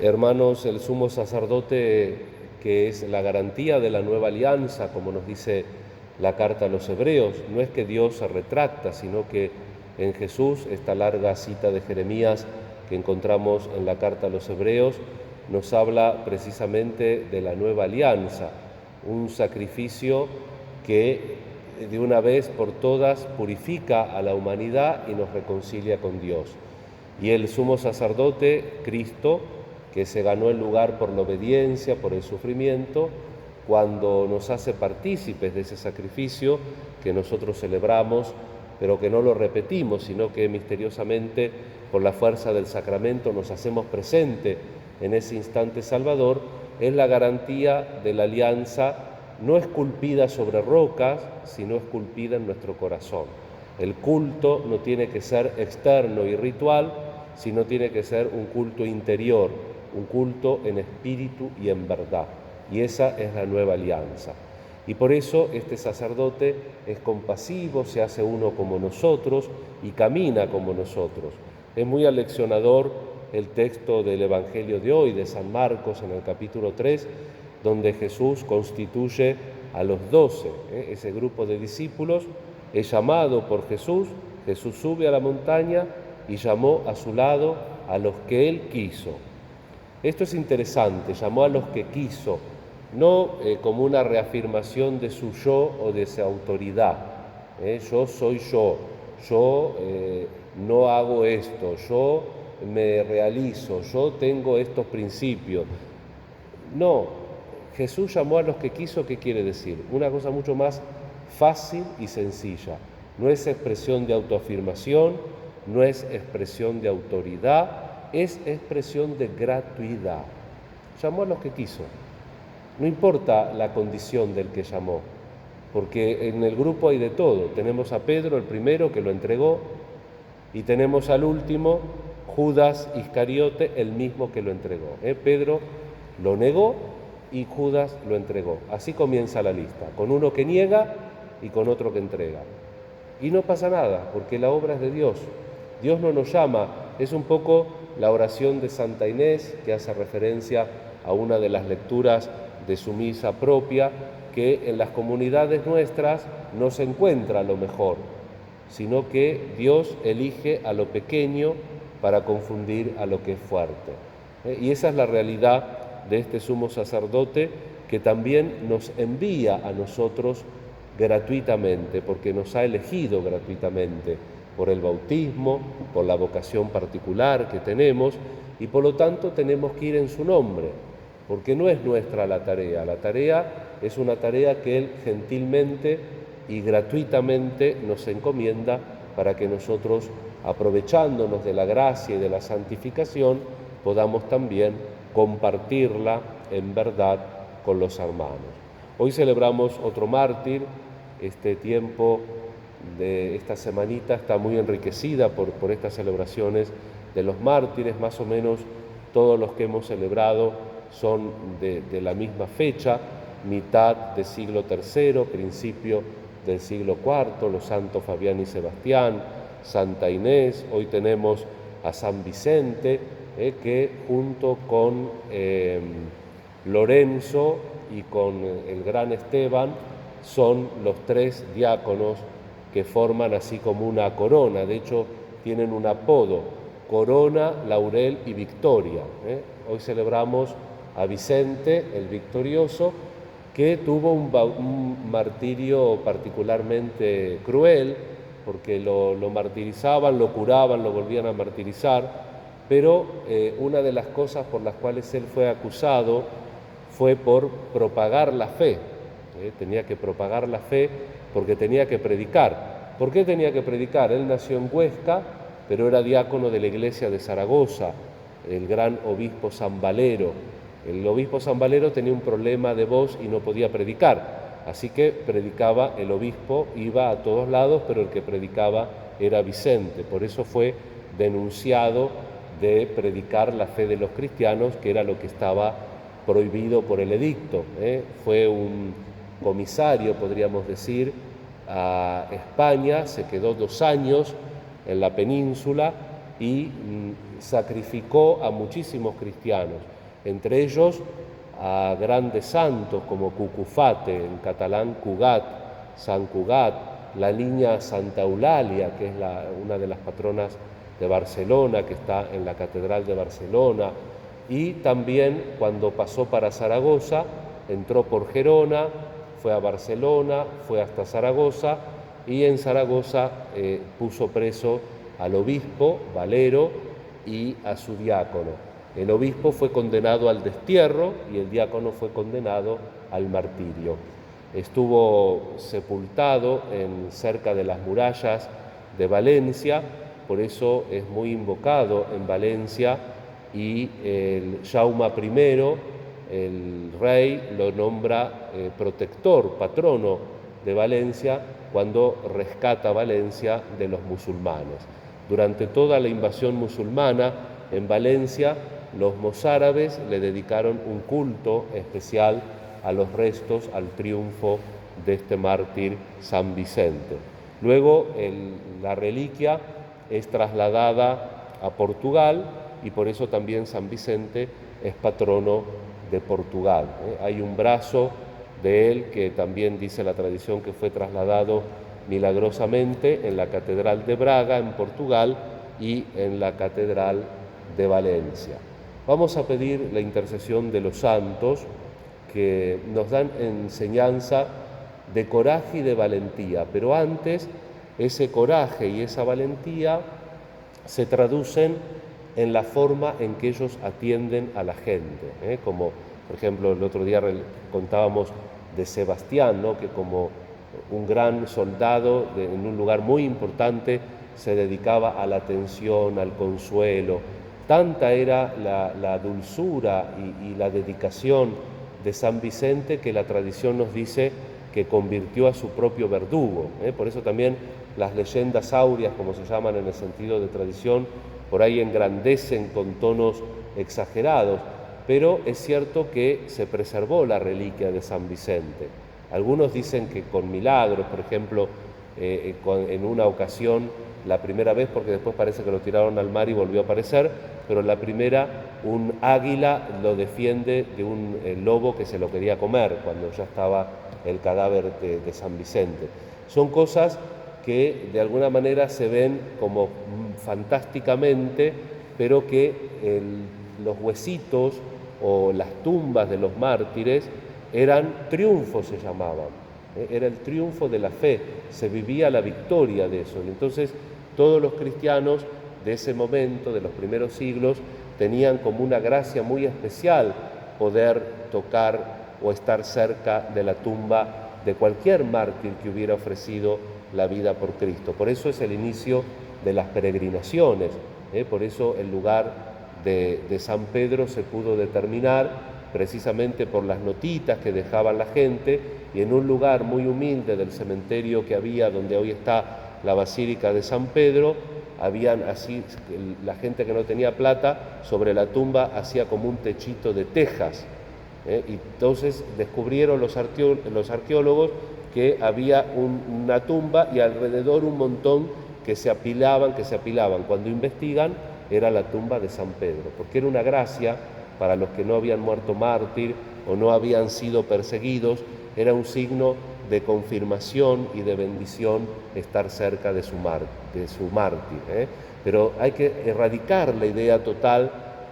Hermanos, el sumo sacerdote, que es la garantía de la nueva alianza, como nos dice la carta a los Hebreos, no es que Dios se retracta, sino que en Jesús, esta larga cita de Jeremías que encontramos en la carta a los Hebreos, nos habla precisamente de la nueva alianza, un sacrificio que de una vez por todas purifica a la humanidad y nos reconcilia con Dios. Y el sumo sacerdote, Cristo, que se ganó el lugar por la obediencia, por el sufrimiento, cuando nos hace partícipes de ese sacrificio que nosotros celebramos, pero que no lo repetimos, sino que misteriosamente, por la fuerza del sacramento, nos hacemos presente en ese instante salvador, es la garantía de la alianza no esculpida sobre rocas, sino esculpida en nuestro corazón. El culto no tiene que ser externo y ritual, sino tiene que ser un culto interior, un culto en espíritu y en verdad. Y esa es la nueva alianza. Y por eso este sacerdote es compasivo, se hace uno como nosotros y camina como nosotros. Es muy aleccionador el texto del Evangelio de hoy, de San Marcos, en el capítulo 3, donde Jesús constituye a los 12, ese grupo de discípulos es llamado por Jesús. Jesús sube a la montaña y llamó a su lado a los que él quiso. Esto es interesante, llamó a los que quiso, no como una reafirmación de su yo o de su autoridad. Yo soy yo no hago esto, yo me realizo, yo tengo estos principios. No, Jesús llamó a los que quiso. ¿Qué quiere decir? Una cosa mucho más fácil y sencilla. No es expresión de autoafirmación, no es expresión de autoridad, es expresión de gratuidad. Llamó a los que quiso. No importa la condición del que llamó, porque en el grupo hay de todo. Tenemos a Pedro, el primero, que lo entregó, y tenemos al último, Judas Iscariote, el mismo que lo entregó. Pedro lo negó y Judas lo entregó. Así comienza la lista, con uno que niega y con otro que entrega. Y no pasa nada, porque la obra es de Dios. Dios no nos llama. Es un poco la oración de Santa Inés, que hace referencia a una de las lecturas de su misa propia, que en las comunidades nuestras no se encuentra lo mejor, sino que Dios elige a lo pequeño para confundir a lo que es fuerte. Y esa es la realidad de este sumo sacerdote, que también nos envía a nosotros gratuitamente, porque nos ha elegido gratuitamente por el bautismo, por la vocación particular que tenemos, y por lo tanto tenemos que ir en su nombre, porque no es nuestra la tarea es una tarea que Él gentilmente y gratuitamente nos encomienda para que nosotros, aprovechándonos de la gracia y de la santificación, podamos también compartirla en verdad con los hermanos. Hoy celebramos otro mártir. Este tiempo de esta semanita está muy enriquecida por estas celebraciones de los mártires. Más o menos todos los que hemos celebrado son de la misma fecha, mitad del siglo III, principio del siglo IV, los santos Fabián y Sebastián, Santa Inés. Hoy tenemos a San Vicente, que junto con Lorenzo y con el gran Esteban son los tres diáconos que forman así como una corona. De hecho, tienen un apodo: Corona, Laurel y Victoria. Hoy celebramos a Vicente, el victorioso, que tuvo un martirio particularmente cruel, porque lo martirizaban, lo curaban, lo volvían a martirizar, pero una de las cosas por las cuales él fue acusado fue por propagar la fe. Tenía que propagar la fe porque tenía que predicar. ¿Por qué tenía que predicar? Él nació en Huesca, pero era diácono de la iglesia de Zaragoza, el gran obispo San Valero. El obispo San Valero tenía un problema de voz y no podía predicar, así que predicaba el obispo, iba a todos lados, pero el que predicaba era Vicente. Por eso fue denunciado de predicar la fe de los cristianos, que era lo que estaba prohibido por el edicto. Fue un comisario, podríamos decir, a España, se quedó 2 años en la península y sacrificó a muchísimos cristianos, entre ellos a grandes santos como Cucufate, en catalán Cugat, San Cugat, la niña Santa Eulalia, que es una de las patronas de Barcelona, que está en la Catedral de Barcelona, y también cuando pasó para Zaragoza, entró por Gerona, fue a Barcelona, fue hasta Zaragoza, y en Zaragoza puso preso al obispo Valero y a su diácono. El obispo fue condenado al destierro y el diácono fue condenado al martirio. Estuvo sepultado cerca de las murallas de Valencia, por eso es muy invocado en Valencia, y el Jaume I, el rey, lo nombra protector, patrono de Valencia, cuando rescata Valencia de los musulmanes. Durante toda la invasión musulmana en Valencia, los mozárabes le dedicaron un culto especial a los restos, al triunfo de este mártir San Vicente. Luego la reliquia es trasladada a Portugal y por eso también San Vicente es patrono de Portugal. Hay un brazo de él que también dice la tradición que fue trasladado milagrosamente en la Catedral de Braga, en Portugal, y en la Catedral de Valencia. Vamos a pedir la intercesión de los santos que nos dan enseñanza de coraje y de valentía, pero antes ese coraje y esa valentía se traducen en la forma en que ellos atienden a la gente, como por ejemplo el otro día contábamos de Sebastián, ¿no? Que como un gran soldado en un lugar muy importante se dedicaba a la atención, al consuelo. Tanta era la dulzura y la dedicación de San Vicente que la tradición nos dice que convirtió a su propio verdugo. Por eso también las leyendas áureas, como se llaman en el sentido de tradición, por ahí engrandecen con tonos exagerados, pero es cierto que se preservó la reliquia de San Vicente. Algunos dicen que con milagros, por ejemplo, en una ocasión, la primera vez, porque después parece que lo tiraron al mar y volvió a aparecer, pero la primera, un águila lo defiende de un lobo que se lo quería comer cuando ya estaba el cadáver de San Vicente. Son cosas que de alguna manera se ven como fantásticamente, pero que los huesitos o las tumbas de los mártires eran triunfos, se llamaban. Era el triunfo de la fe, se vivía la victoria de eso. Y entonces todos los cristianos de ese momento, de los primeros siglos, tenían como una gracia muy especial poder tocar o estar cerca de la tumba de cualquier mártir que hubiera ofrecido la vida por Cristo. Por eso es el inicio de las peregrinaciones, por eso el lugar de San Pedro se pudo determinar precisamente por las notitas que dejaban la gente, y en un lugar muy humilde del cementerio que había donde hoy está la Basílica de San Pedro, habían así, la gente que no tenía plata, sobre la tumba hacía como un techito de tejas, y entonces descubrieron los arqueólogos que había una tumba y alrededor un montón que se apilaban. Cuando investigan, era la tumba de San Pedro, porque era una gracia para los que no habían muerto mártir o no habían sido perseguidos, era un signo de confirmación y de bendición estar cerca de su mártir. Pero hay que erradicar la idea total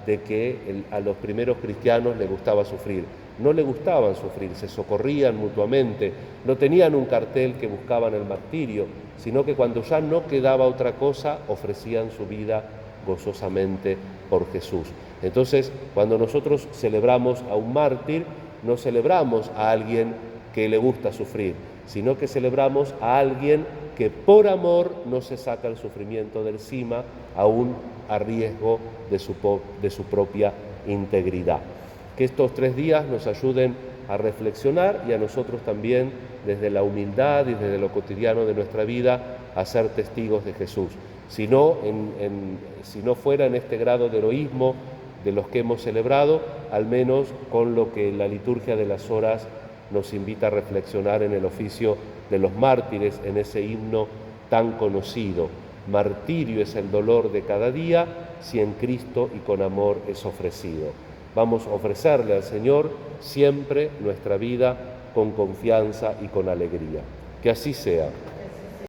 de que a los primeros cristianos les gustaba sufrir. No les gustaban sufrir, se socorrían mutuamente, no tenían un cartel que buscaban el martirio, sino que cuando ya no quedaba otra cosa, ofrecían su vida gozosamente por Jesús. Entonces, cuando nosotros celebramos a un mártir, no celebramos a alguien que le gusta sufrir, sino que celebramos a alguien que por amor no se saca el sufrimiento de encima, aún a riesgo de su propia integridad. Que estos 3 días nos ayuden a reflexionar y a nosotros también, desde la humildad y desde lo cotidiano de nuestra vida, a ser testigos de Jesús. Si no fuera en este grado de heroísmo de los que hemos celebrado, al menos con lo que la liturgia de las horas nos invita a reflexionar en el oficio de los mártires, en ese himno tan conocido. martirio es el dolor de cada día, si en Cristo y con amor es ofrecido. Vamos a ofrecerle al Señor siempre nuestra vida con confianza y con alegría. Que así sea.